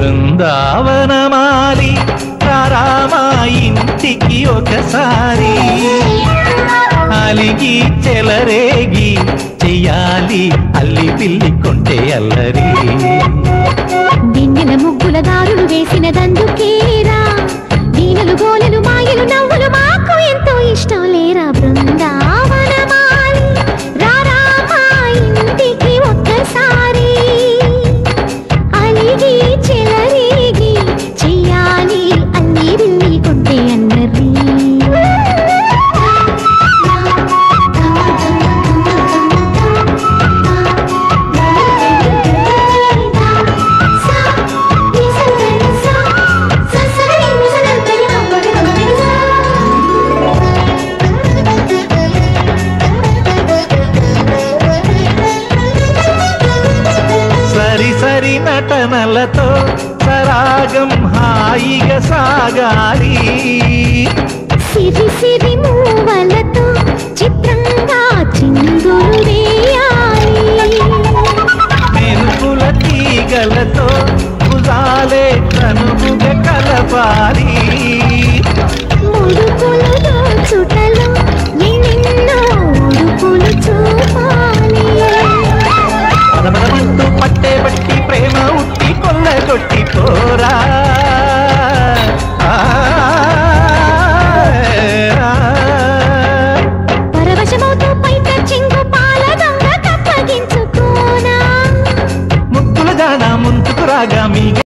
బృందావనమాలి రామా ఇంటికి ఒకసారి అలిగి చెలరేగి చెయ్యాలి అల్లి పిల్లి కొంటే అల్లరి దిన్నెల ముగ్గుల దారులు వేసిన దందుకేరా దీనలు గోలెలు మాయలు నవ్వులు మాకు ఎంతో ఇష్టం లేరా బృందావనమాలి రామా ఇంటికి ఒక్కసారి అలిగి చెలరేగి చెయ్యాలి అల్లి బిల్లి కొంటే అల్లరి సరి నటనలతో సరాగం హాయిగా సాగాలి సిరి సిరి మూవలతో చిత్రంగా చిందులు వేయాలి మెరుపుల తీగలతో భుజాలే కనుముగ కలపాలి ముడుకుల